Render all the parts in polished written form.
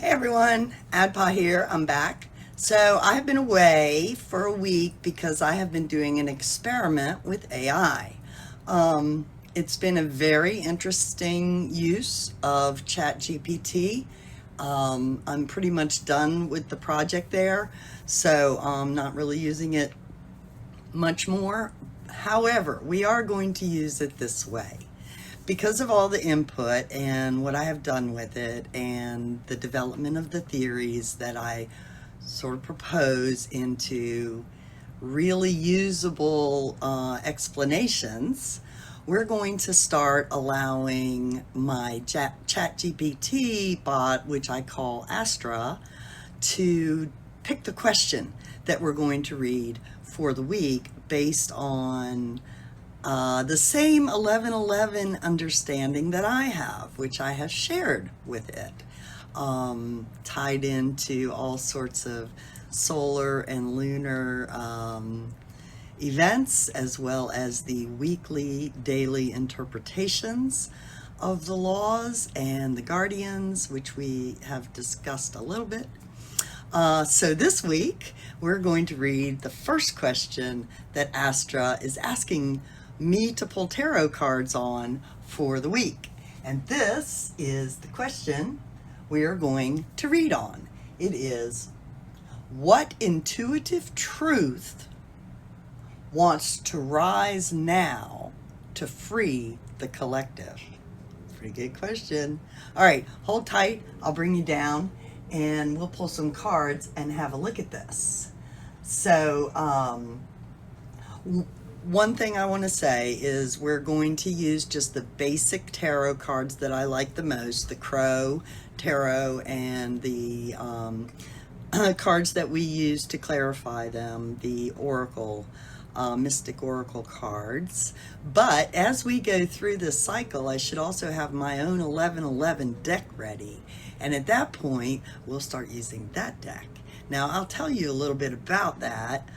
Hey everyone, Adhpa here. I'm back. So I have been away for a week because I have been doing an experiment with AI. It's been a very interesting use of ChatGPT. I'm pretty much done with the project there, so I'm not really using it much more. However, we are going to use it this way. Because of all the input and what I have done with it and the development of the theories that I sort of propose into really usable explanations, we're going to start allowing my ChatGPT bot, which I call Astra, to pick the question that we're going to read for the week based on the same 1111 understanding that I have, which I have shared with it, tied into all sorts of solar and lunar events, as well as the weekly, daily interpretations of the laws and the guardians, which we have discussed a little bit. So this week, we're going to read the first question that Astra is asking me to pull tarot cards on for the week. And this is the question we are going to read on. It is, what intuitive truth wants to rise now to free the collective? Pretty good question. All right, hold tight. I'll bring you down and we'll pull some cards and have a look at this. So, one thing I want to say is we're going to use just the basic tarot cards that I like the most, the Crow Tarot and the cards that we use to clarify them, the Oracle, Mystic Oracle cards. But as we go through this cycle, I should also have my own 1111 deck ready. And at that point, we'll start using that deck. Now, I'll tell you a little bit about that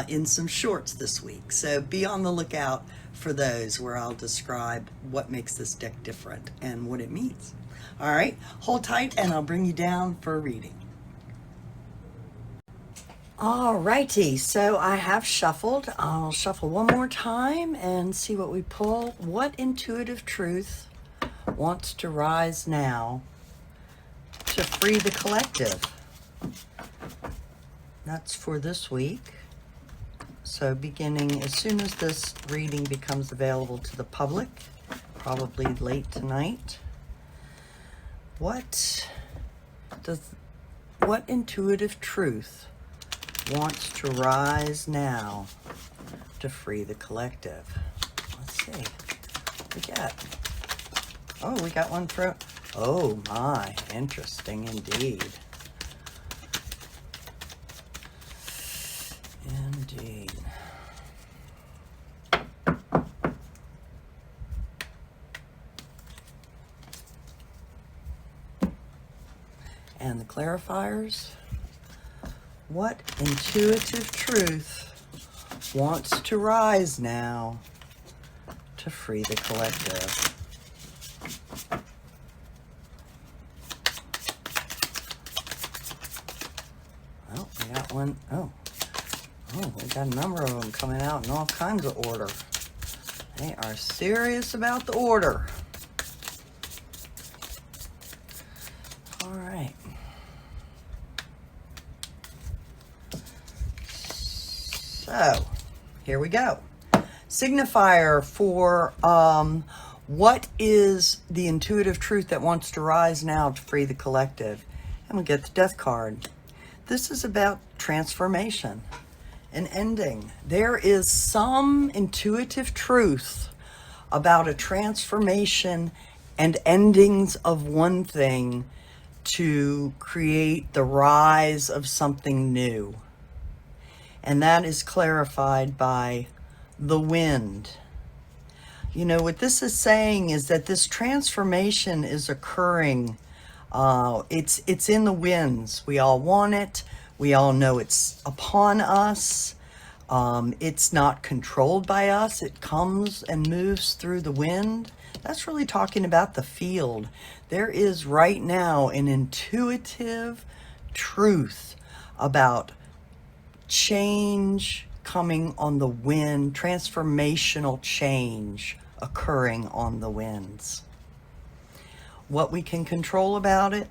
in some shorts this week. So be on the lookout for those where I'll describe what makes this deck different and what it means. All right, hold tight and I'll bring you down for a reading. All righty, so I have shuffled. I'll shuffle one more time and see what we pull. What intuitive truth wants to rise now to free the collective? That's for this week. So beginning as soon as this reading becomes available to the public, probably late tonight. What intuitive truth wants to rise now to free the collective? Let's see. What we got? Oh, we got one for, oh my, interesting indeed. Indeed. And the clarifiers. What intuitive truth wants to rise now to free the collective? Well, we got one. Oh, we got a number of them coming out in all kinds of order. They are serious about the order. All right. So, here we go. Signifier for what is the intuitive truth that wants to rise now to free the collective? And we get the Death card. This is about transformation, an ending. There is some intuitive truth about a transformation and endings of one thing to create the rise of something new. And that is clarified by the wind. You know, what this is saying is that this transformation is occurring. It's in the winds. We all want it. We all know it's upon us. It's not controlled by us. It comes and moves through the wind. That's really talking about the field. There is right now an intuitive truth about change coming on the wind, transformational change occurring on the winds. What we can control about it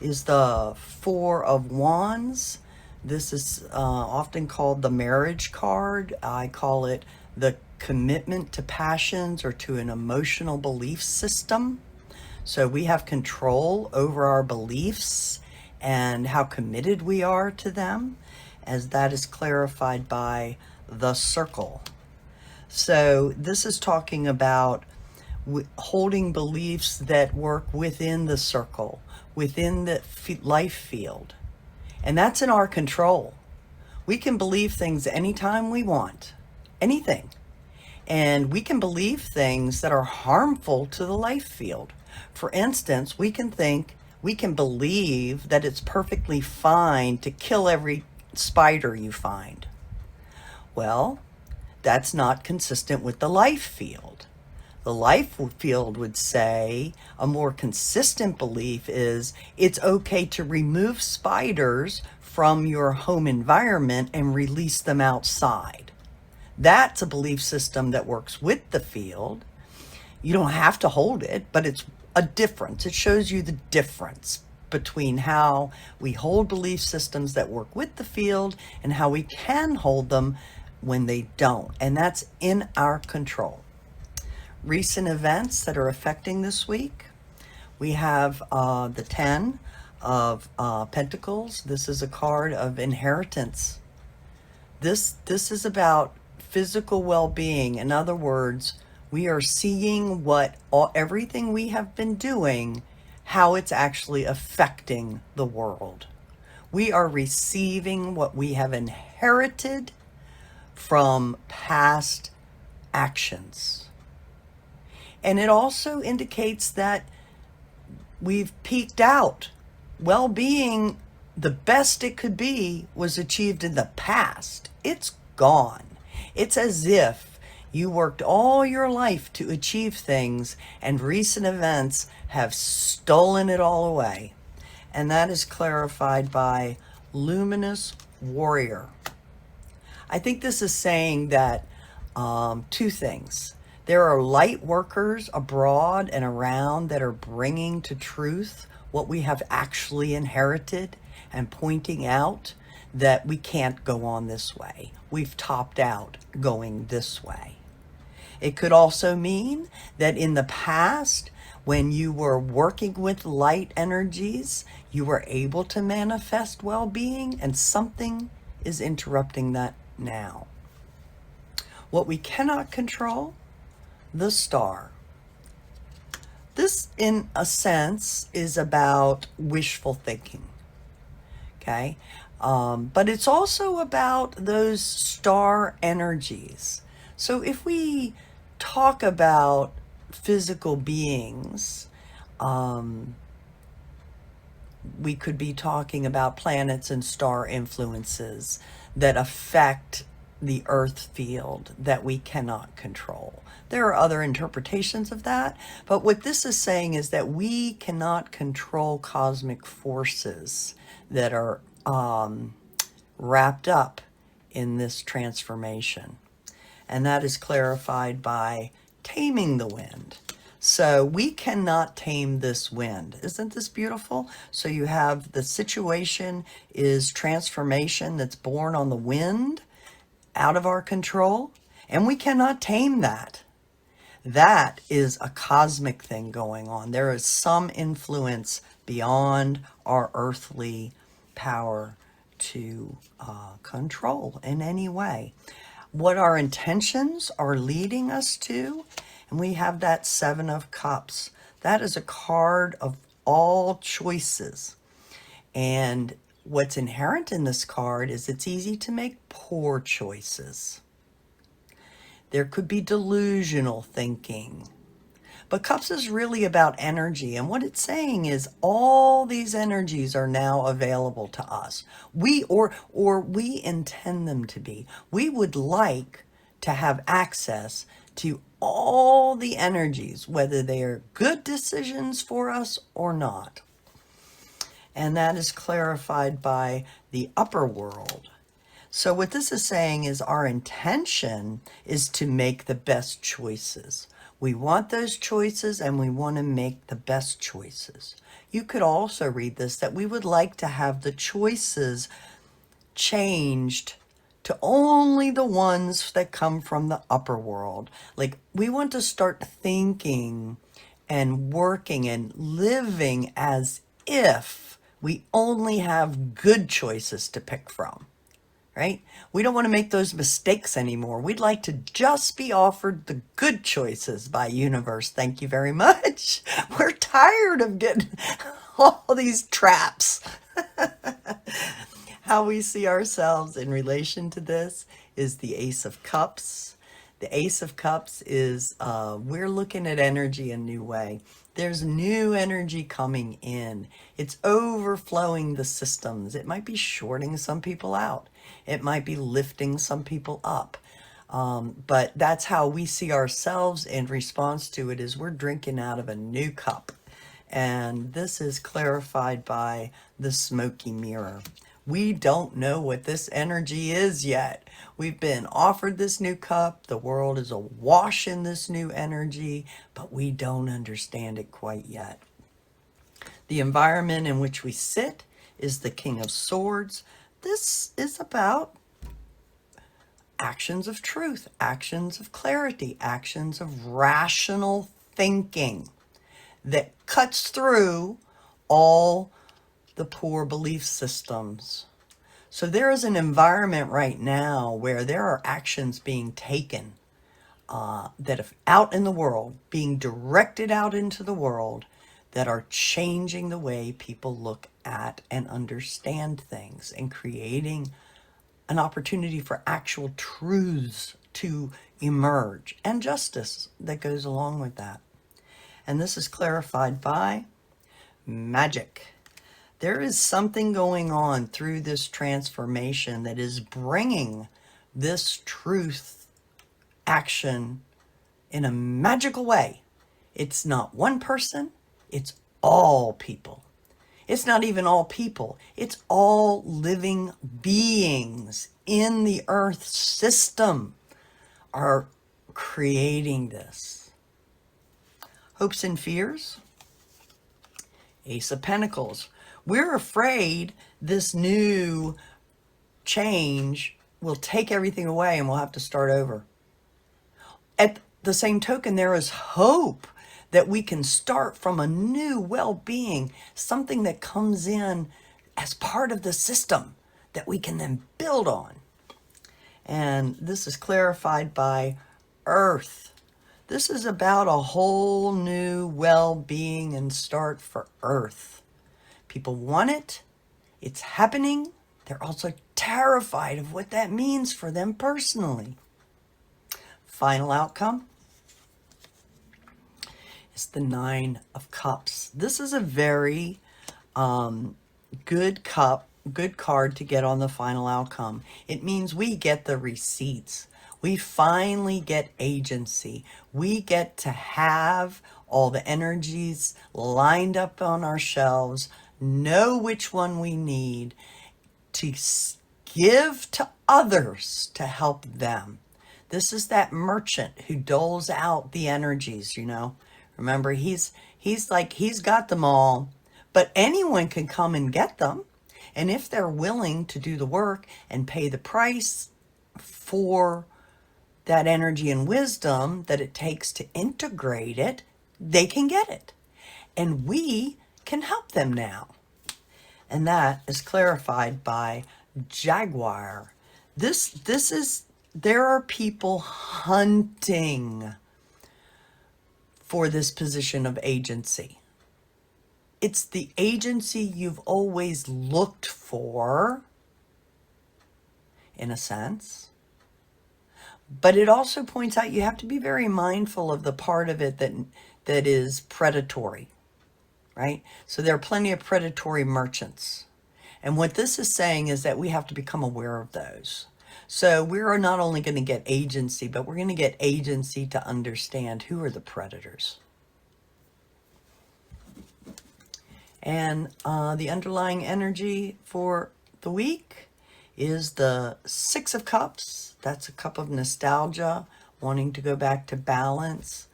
is the Four of Wands. This is often called the marriage card. I call it the commitment to passions or to an emotional belief system. So we have control over our beliefs and how committed we are to them, as that is clarified by the circle. So this is talking about holding beliefs that work within the circle, within the life field. And that's in our control. We can believe things anytime we want, anything. And we can believe things that are harmful to the life field. For instance, we can believe that it's perfectly fine to kill every spider you find. Well, that's not consistent with the life field. The life field would say a more consistent belief is it's okay to remove spiders from your home environment and release them outside. That's a belief system that works with the field. You don't have to hold it, but it's a difference. It shows you the difference between how we hold belief systems that work with the field and how we can hold them when they don't. And that's in our control. Recent events that are affecting this week. We have the 10 of Pentacles. This is a card of inheritance. This is about physical well-being. In other words, we are seeing everything we have been doing, how it's actually affecting the world. We are receiving what we have inherited from past actions. And it also indicates that we've peaked out. Well-being, the best it could be, was achieved in the past. It's gone. It's as if you worked all your life to achieve things and recent events have stolen it all away. And that is clarified by Luminous Warrior. I think this is saying that two things. There are light workers abroad and around that are bringing to truth what we have actually inherited and pointing out that we can't go on this way. We've topped out going this way. It could also mean that in the past, when you were working with light energies, you were able to manifest well-being, and something is interrupting that now. What we cannot control, the star. This, in a sense, is about wishful thinking, okay? But it's also about those star energies. So if we talk about physical beings, we could be talking about planets and star influences that affect the earth field that we cannot control. There are other interpretations of that, but what this is saying is that we cannot control cosmic forces that are wrapped up in this transformation. And that is clarified by taming the wind. So we cannot tame this wind. Isn't this beautiful? So you have the situation is transformation that's born on the wind, out of our control, and we cannot tame that. That is a cosmic thing going on. There is some influence beyond our earthly power to control in any way. What our intentions are leading us to, and we have that Seven of Cups. That is a card of all choices. And what's inherent in this card is it's easy to make poor choices. There could be delusional thinking. But cups is really about energy. And what it's saying is all these energies are now available to us. Or we intend them to be. We would like to have access to all the energies, whether they are good decisions for us or not. And that is clarified by the upper world. So what this is saying is our intention is to make the best choices. We want those choices and we want to make the best choices. You could also read this that we would like to have the choices changed to only the ones that come from the upper world. Like we want to start thinking and working and living as if we only have good choices to pick from. Right? We don't want to make those mistakes anymore. We'd like to just be offered the good choices by universe. Thank you very much. We're tired of getting all these traps. How we see ourselves in relation to this is the Ace of Cups. The Ace of Cups is we're looking at energy a new way. There's new energy coming in. It's overflowing the systems. It might be shorting some people out. It might be lifting some people up. But that's how we see ourselves in response to it, is we're drinking out of a new cup. And this is clarified by the smoky mirror. We don't know what this energy is yet. We've been offered this new cup. The world is awash in this new energy, but we don't understand it quite yet. The environment in which we sit is the King of Swords. This is about actions of truth, actions of clarity, actions of rational thinking that cuts through all the poor belief systems. So there is an environment right now where there are actions being taken that are out in the world, being directed out into the world, that are changing the way people look at and understand things and creating an opportunity for actual truths to emerge and justice that goes along with that. And this is clarified by magic. There is something going on through this transformation that is bringing this truth action in a magical way. It's not one person, it's all people. It's not even all people, it's all living beings in the earth system are creating this. Hopes and fears. Ace of Pentacles. We're afraid this new change will take everything away and we'll have to start over. At the same token, there is hope that we can start from a new well-being, something that comes in as part of the system that we can then build on. And this is clarified by Earth. This is about a whole new well-being and start for Earth. People want it. It's happening. They're also terrified of what that means for them personally. Final outcome is the Nine of Cups. This is a very good card to get on the final outcome. It means we get the receipts. We finally get agency. We get to have all the energies lined up on our shelves, know which one we need to give to others to help them. This is that merchant who doles out the energies, you know. Remember, he's got them all, but anyone can come and get them. And if they're willing to do the work and pay the price for that energy and wisdom that it takes to integrate it, they can get it. And we can help them now. And that is clarified by Jaguar. There are people hunting for this position of agency. It's the agency you've always looked for, in a sense. But it also points out you have to be very mindful of the part of it that is predatory, right? So there are plenty of predatory merchants. And what this is saying is that we have to become aware of those. So we're not only going to get agency, but we're going to get agency to understand who are the predators. And the underlying energy for the week is the Six of Cups. That's a cup of nostalgia, wanting to go back to balance.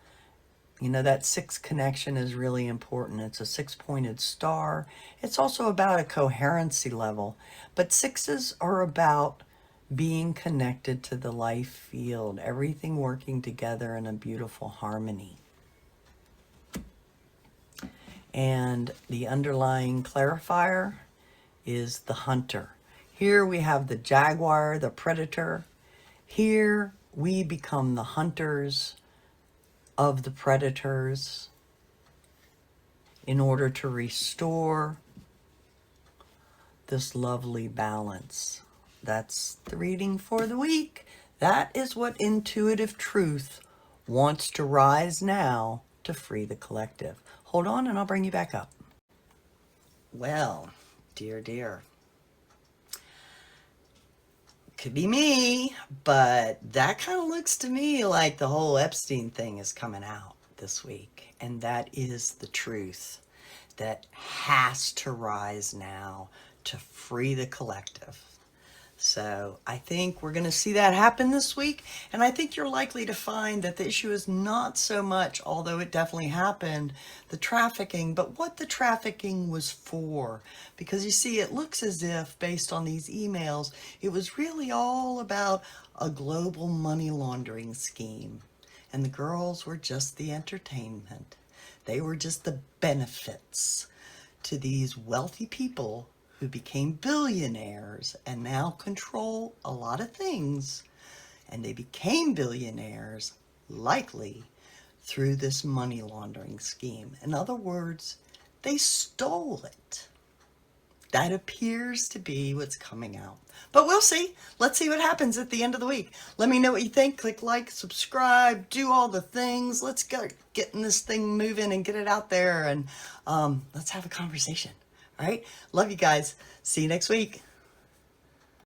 You know, that six connection is really important. It's a six-pointed star. It's also about a coherency level. But sixes are about being connected to the life field, everything working together in a beautiful harmony. And the underlying clarifier is the hunter. Here we have the jaguar, the predator. Here we become the hunters of the predators in order to restore this lovely balance. That's the reading for the week. That is what intuitive truth wants to rise now to free the collective. Hold on and I'll bring you back up. Well, dear. Could be me, but that kind of looks to me like the whole Epstein thing is coming out this week. And that is the truth that has to rise now to free the collective. So I think we're going to see that happen this week. And I think you're likely to find that the issue is not so much, although it definitely happened, the trafficking, but what the trafficking was for. Because you see, it looks as if, based on these emails, it was really all about a global money laundering scheme. And the girls were just the entertainment. They were just the benefits to these wealthy people who became billionaires and now control a lot of things. And they became billionaires, likely, through this money laundering scheme. In other words, they stole it. That appears to be what's coming out. But we'll see. Let's see what happens at the end of the week. Let me know what you think. Click like, subscribe, do all the things. Let's get getting this thing moving and get it out there. And let's have a conversation. All right. Love you guys. See you next week.